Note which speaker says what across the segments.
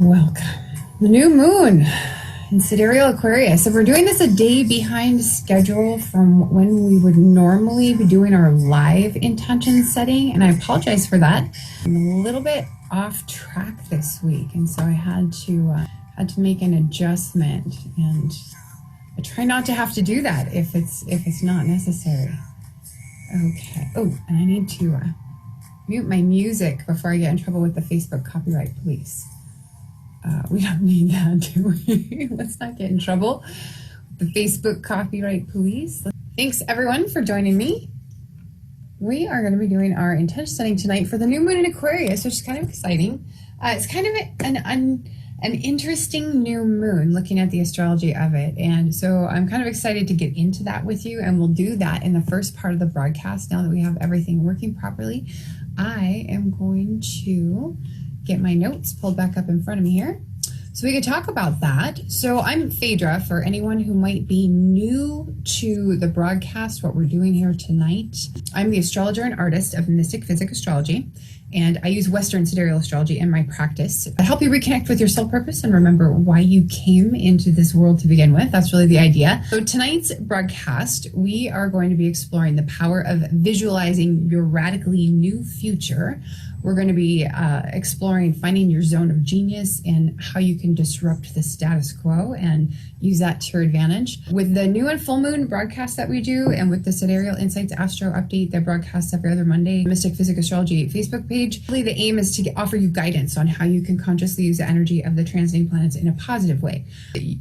Speaker 1: Welcome. The new moon in Sidereal Aquarius. So we're doing this a day behind schedule from when we would normally be doing our live intention setting. And I apologize for that. I'm a little bit off track this week. And so I had to make an adjustment, and I try not to have to do that if it's not necessary. Okay. Oh, and I need to mute my music before I get in trouble with the Facebook copyright police. We don't need that, do we? Let's not get in trouble with the Facebook copyright police. Thanks everyone for joining me. We are going to be doing our intention setting tonight for the new moon in Aquarius, which is kind of exciting. It's kind of an interesting new moon, looking at the astrology of it. And so I'm kind of excited to get into that with you, and we'll do that in the first part of the broadcast. Now that we have everything working properly, I am going to get my notes pulled back up in front of me here so we could talk about that. So I'm Phaedra, for anyone who might be new to the broadcast, what we're doing here tonight. I'm the astrologer and artist of Mystick, Physick, Astrology, and I use Western sidereal astrology in my practice to help you reconnect with your soul purpose and remember why you came into this world to begin with. That's really the idea. So tonight's broadcast, we are going to be exploring the power of visualizing your radically new future. We're going to be exploring finding your zone of genius and how you can disrupt the status quo and use that to your advantage. With the new and full moon broadcast that we do, and with the Sidereal Insights Astro update that broadcasts every other Monday, Mystick Physick Astrology Facebook page, really the aim is to offer you guidance on how you can consciously use the energy of the transiting planets in a positive way.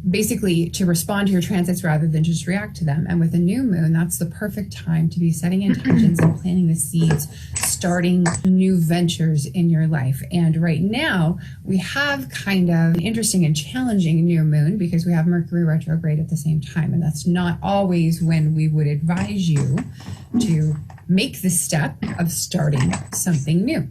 Speaker 1: Basically, to respond to your transits rather than just react to them. And with the new moon, that's the perfect time to be setting intentions and planting the seeds, starting new ventures in your life. And right now, we have kind of an interesting and challenging new moon because we have Mercury retrograde at the same time. And that's not always when we would advise you to make the step of starting something new.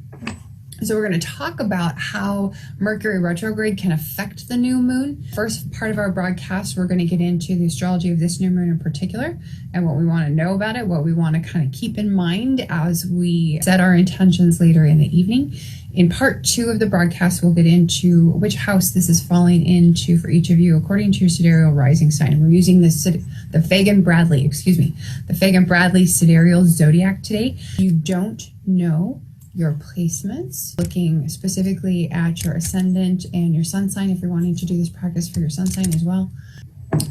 Speaker 1: So we're going to talk about how Mercury retrograde can affect the new moon. First part of our broadcast, we're going to get into the astrology of this new moon in particular and what we want to know about it, what we want to kind of keep in mind as we set our intentions later in the evening. In part 2 of the broadcast, we'll get into which house this is falling into for each of you according to your sidereal rising sign. And we're using the Fagan-Bradley sidereal zodiac today. You don't know your placements, looking specifically at your ascendant and your sun sign if you're wanting to do this practice for your sun sign as well.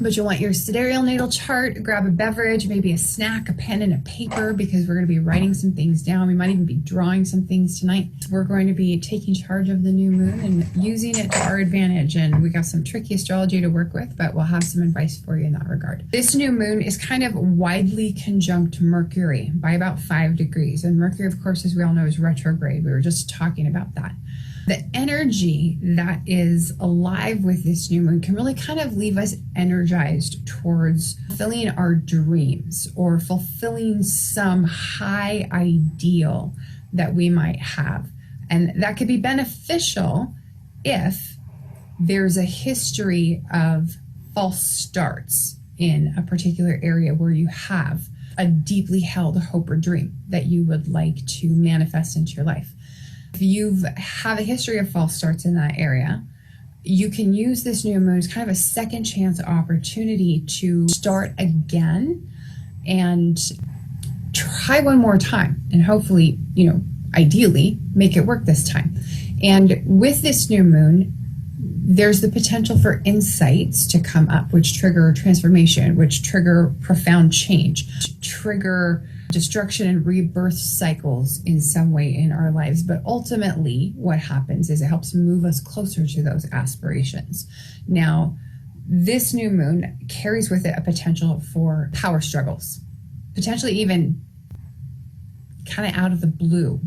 Speaker 1: But you'll want your sidereal natal chart, grab a beverage, maybe a snack, a pen and a paper, because we're going to be writing some things down. We might even be drawing some things tonight. We're going to be taking charge of the new moon and using it to our advantage. And we got some tricky astrology to work with, but we'll have some advice for you in that regard. This new moon is kind of widely conjunct Mercury by about 5 degrees. And Mercury, of course, as we all know, is retrograde. We were just talking about that. The energy that is alive with this new moon can really kind of leave us energized towards fulfilling our dreams or fulfilling some high ideal that we might have. And that could be beneficial if there's a history of false starts in a particular area where you have a deeply held hope or dream that you would like to manifest into your life. If you have a history of false starts in that area, you can use this new moon as kind of a second chance opportunity to start again and try one more time and hopefully, ideally make it work this time. And with this new moon, there's the potential for insights to come up, which trigger transformation, which trigger profound change, trigger destruction and rebirth cycles in some way in our lives. But ultimately, what happens is it helps move us closer to those aspirations. Now, this new moon carries with it a potential for power struggles, potentially even kind of out of the blue,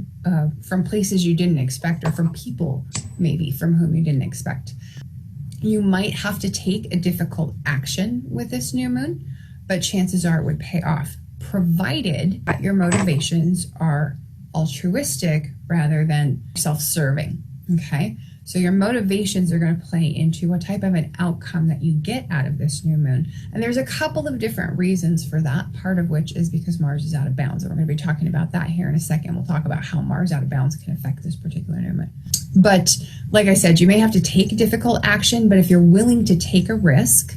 Speaker 1: from places you didn't expect, or from people maybe from whom you didn't expect. You might have to take a difficult action with this new moon, but chances are it would pay off, provided that your motivations are altruistic rather than self-serving, okay? So your motivations are going to play into what type of an outcome that you get out of this new moon. And there's a couple of different reasons for that, part of which is because Mars is out of bounds. And we're going to be talking about that here in a second. We'll talk about how Mars out of bounds can affect this particular new moon. But like I said, you may have to take difficult action, but if you're willing to take a risk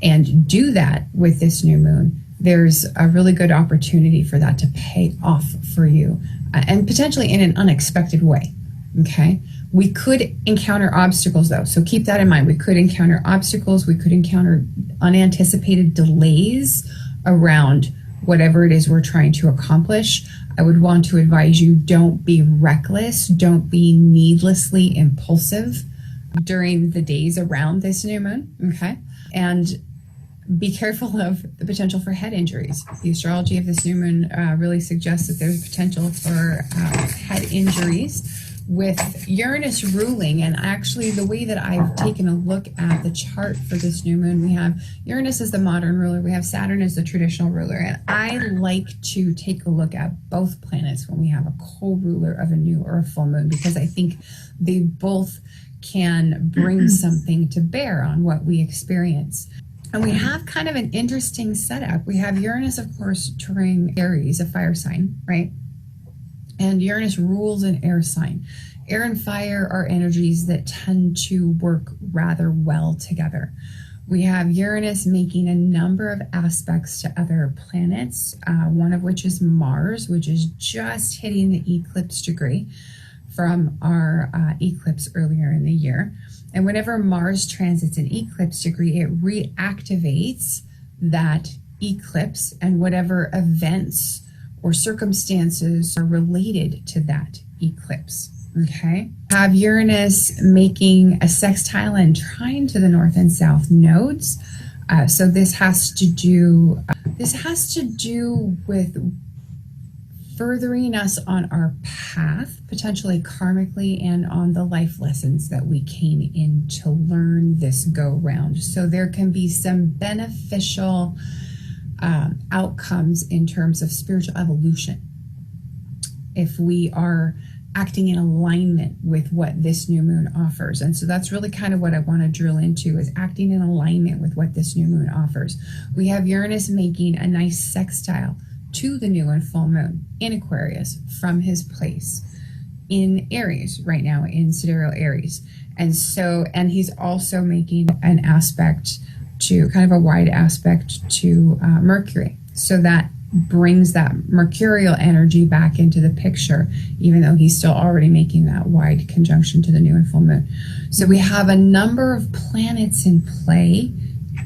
Speaker 1: and do that with this new moon, there's a really good opportunity for that to pay off for you, and potentially in an unexpected way. Okay. We could encounter obstacles though. So keep that in mind. We could encounter obstacles. We could encounter unanticipated delays around whatever it is we're trying to accomplish. I would want to advise you, don't be reckless. Don't be needlessly impulsive during the days around this new moon. Okay. And be careful of the potential for head injuries. The astrology of this new moon really suggests that there's potential for head injuries with Uranus ruling. And actually, the way that I've taken a look at the chart for this new moon, we have Uranus as the modern ruler, we have Saturn as the traditional ruler. And I like to take a look at both planets when we have a co-ruler of a new or a full moon, because I think they both can bring something to bear on what we experience. And we have kind of an interesting setup. We have Uranus, of course, touring Aries, a fire sign, right? And Uranus rules an air sign. Air and fire are energies that tend to work rather well together. We have Uranus making a number of aspects to other planets, one of which is Mars, which is just hitting the eclipse degree from our eclipse earlier in the year. And whenever Mars transits an eclipse degree, it reactivates that eclipse and whatever events or circumstances are related to that eclipse. Okay. Have Uranus making a sextile and trine to the north and south nodes. So this has to do with furthering us on our path, potentially karmically, and on the life lessons that we came in to learn this go round. So there can be some beneficial outcomes in terms of spiritual evolution if we are acting in alignment with what this new moon offers. And so that's really kind of what I want to drill into, is acting in alignment with what this new moon offers. We have Uranus making a nice sextile to the new and full moon in Aquarius from his place in Aries right now, in Sidereal Aries. And he's also making an aspect to, kind of a wide aspect to Mercury. So that brings that mercurial energy back into the picture, even though he's still already making that wide conjunction to the new and full moon. So we have a number of planets in play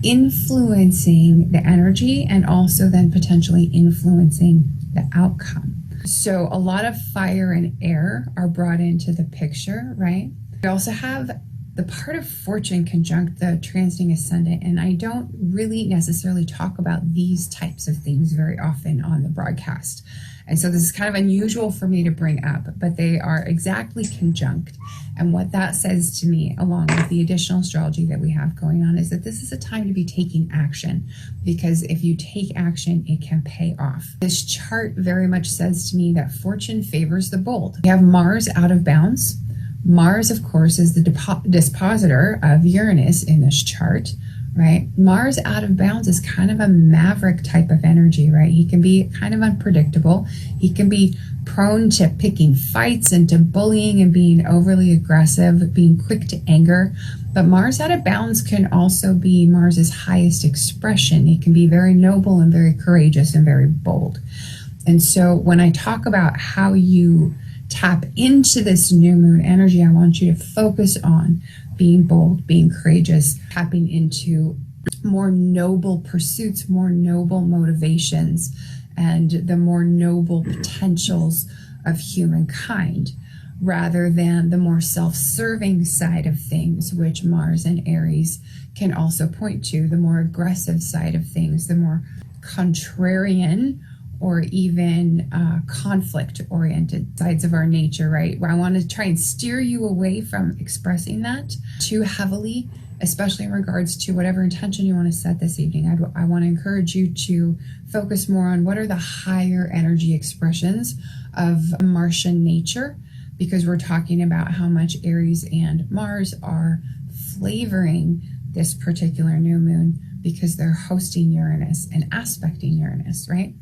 Speaker 1: influencing the energy and also then potentially influencing the outcome. So a lot of fire and air are brought into the picture, right? We also have the part of fortune conjunct the transiting ascendant, and I don't really necessarily talk about these types of things very often on the broadcast. And so this is kind of unusual for me to bring up, but they are exactly conjunct. And what that says to me, along with the additional astrology that we have going on, is that this is a time to be taking action, because if you take action, it can pay off. This chart very much says to me that fortune favors the bold. We have Mars out of bounds. Mars, of course, is the dispositor of Uranus in this chart, right? Mars out of bounds is kind of a maverick type of energy, right? He can be kind of unpredictable. He can be prone to picking fights and to bullying and being overly aggressive, being quick to anger. But Mars out of bounds can also be Mars's highest expression. It can be very noble and very courageous and very bold. And so when I talk about how you tap into this new moon energy, I want you to focus on being bold, being courageous, tapping into more noble pursuits, more noble motivations, and the more noble potentials of humankind, rather than the more self-serving side of things, which Mars and Aries can also point to, the more aggressive side of things, the more contrarian or even conflict-oriented sides of our nature, right? Where I want to try and steer you away from expressing that too heavily, especially in regards to whatever intention you want to set this evening. I want to encourage you to focus more on what are the higher energy expressions of Martian nature, because we're talking about how much Aries and Mars are flavoring this particular new moon, because they're hosting Uranus and aspecting Uranus, right?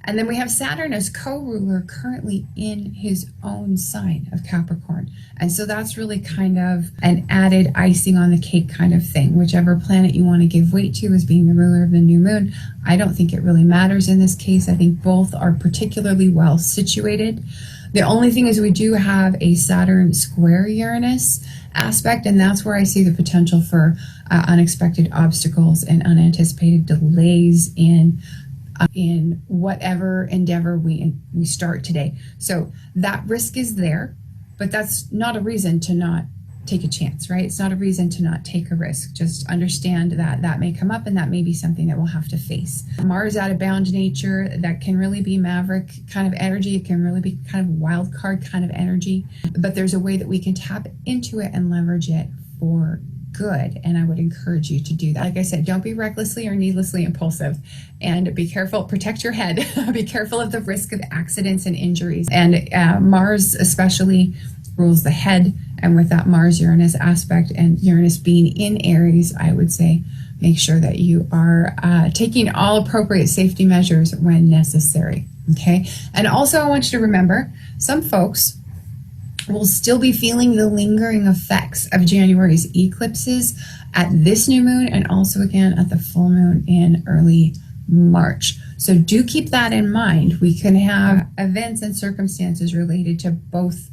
Speaker 1: And then we have Saturn as co-ruler currently in his own sign of Capricorn. And so that's really kind of an added icing on the cake kind of thing. Whichever planet you want to give weight to as being the ruler of the new moon, I don't think it really matters in this case. I think both are particularly well situated. The only thing is we do have a Saturn square Uranus aspect, and that's where I see the potential for unexpected obstacles and unanticipated delays in whatever endeavor we start today. So that risk is there, but that's not a reason to not take a chance, right? It's not a reason to not take a risk. Just understand that that may come up and that may be something that we'll have to face. Mars out of bound nature, that can really be maverick kind of energy. It can really be kind of wild card kind of energy, but there's a way that we can tap into it and leverage it for good. And I would encourage you to do that. Like I said, don't be recklessly or needlessly impulsive, and be careful, protect your head, be careful of the risk of accidents and injuries. And Mars especially rules the head. And with that Mars Uranus aspect and Uranus being in Aries, I would say make sure that you are taking all appropriate safety measures when necessary. Okay. And also I want you to remember, some folks will still be feeling the lingering effects of January's eclipses at this new moon, and also again at the full moon in early March. So do keep that in mind. We can have events and circumstances related to both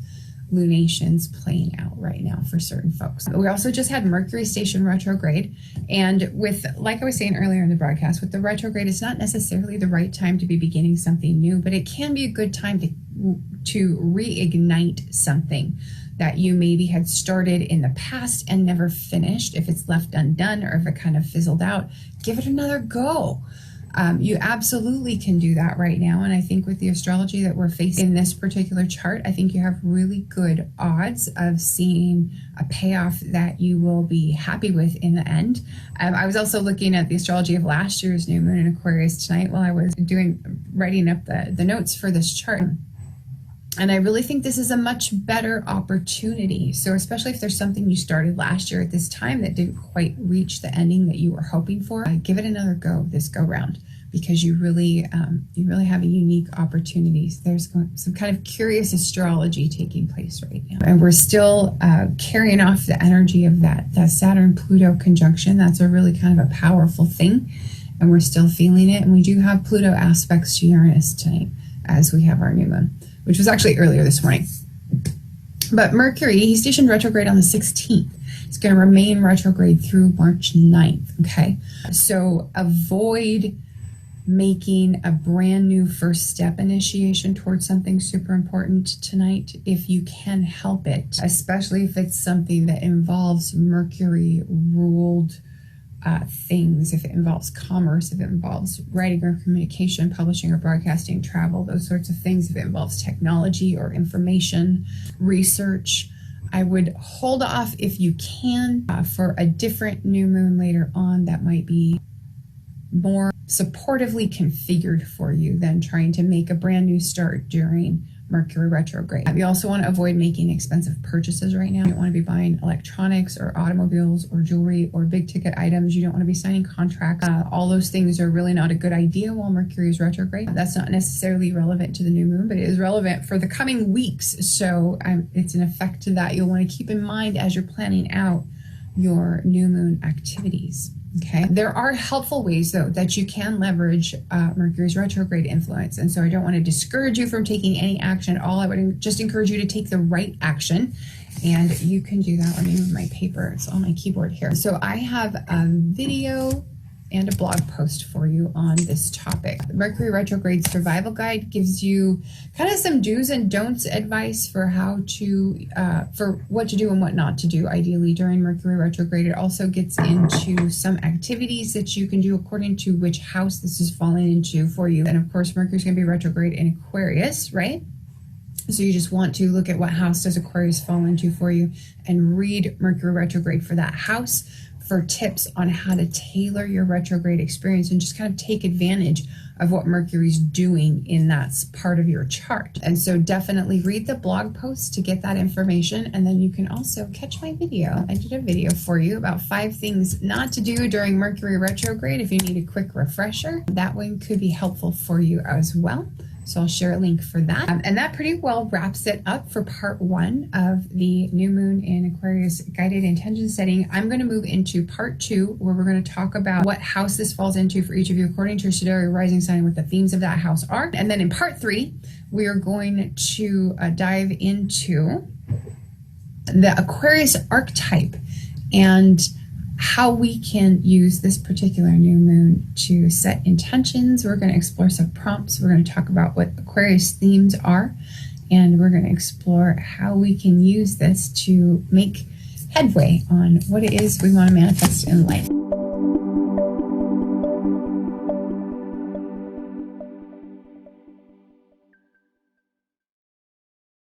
Speaker 1: lunations playing out right now for certain folks. We also just had Mercury station retrograde, and with, like I was saying earlier in the broadcast, with the retrograde, it's not necessarily the right time to be beginning something new, but it can be a good time to reignite something that you maybe had started in the past and never finished. If it's left undone or if it kind of fizzled out, give it another go. You absolutely can do that right now. And I think with the astrology that we're facing in this particular chart, I think you have really good odds of seeing a payoff that you will be happy with in the end. I was also looking at the astrology of last year's new moon in Aquarius tonight while I was writing up the notes for this chart. And I really think this is a much better opportunity. So especially if there's something you started last year at this time that didn't quite reach the ending that you were hoping for, give it another go this go round, because you really have a unique opportunity. There's some kind of curious astrology taking place right now. And we're still carrying off the energy of that Saturn-Pluto conjunction. That's a really kind of a powerful thing. And we're still feeling it. And we do have Pluto aspects to Uranus tonight as we have our new moon, which was actually earlier this morning. But Mercury, he's stationed retrograde on the 16th. It's going to remain retrograde through March 9th, okay? So avoid making a brand new first step initiation towards something super important tonight if you can help it, especially if it's something that involves Mercury-ruled things, if it involves commerce, if it involves writing or communication, publishing or broadcasting, travel, those sorts of things, if it involves technology or information, research. I would hold off if you can for a different new moon later on that might be more supportively configured for you than trying to make a brand new start during Mercury retrograde. You also want to avoid making expensive purchases right now. You don't want to be buying electronics or automobiles or jewelry or big ticket items. You don't want to be signing contracts. All those things are really not a good idea while Mercury is retrograde. That's not necessarily relevant to the new moon, but it is relevant for the coming weeks. So it's an effect that you'll want to keep in mind as you're planning out your new moon activities. Okay. There are helpful ways, though, that you can leverage Mercury's retrograde influence. And so I don't want to discourage you from taking any action at all. I would just encourage you to take the right action. And you can do that. Let me move my paper. It's on my keyboard here. So I have a video and a blog post for you on this topic. The Mercury retrograde survival guide gives you kind of some do's and don'ts advice for how to, for what to do and what not to do ideally during Mercury retrograde. It also gets into some activities that you can do according to which house this is falling into for you. And of course, Mercury's going to be retrograde in Aquarius, right? So you just want to look at what house does Aquarius fall into for you and read Mercury retrograde for that house for tips on how to tailor your retrograde experience and just kind of take advantage of what Mercury's doing in that part of your chart. And so definitely read the blog post to get that information. And then you can also catch my video. I did a video for you about 5 things not to do during Mercury retrograde if you need a quick refresher. That one could be helpful for you as well. So I'll share a link for that. And that pretty well wraps it up for part 1 of the new moon in Aquarius guided intention setting. I'm going to move into part 2, where we're going to talk about what house this falls into for each of you according to your sidereal rising sign and what the themes of that house are. And then in part 3, we are going to dive into the Aquarius archetype and how we can use this particular new moon to set intentions. We're going to explore some prompts. We're going to talk about what Aquarius themes are, and we're going to explore how we can use this to make headway on what it is we want to manifest in life.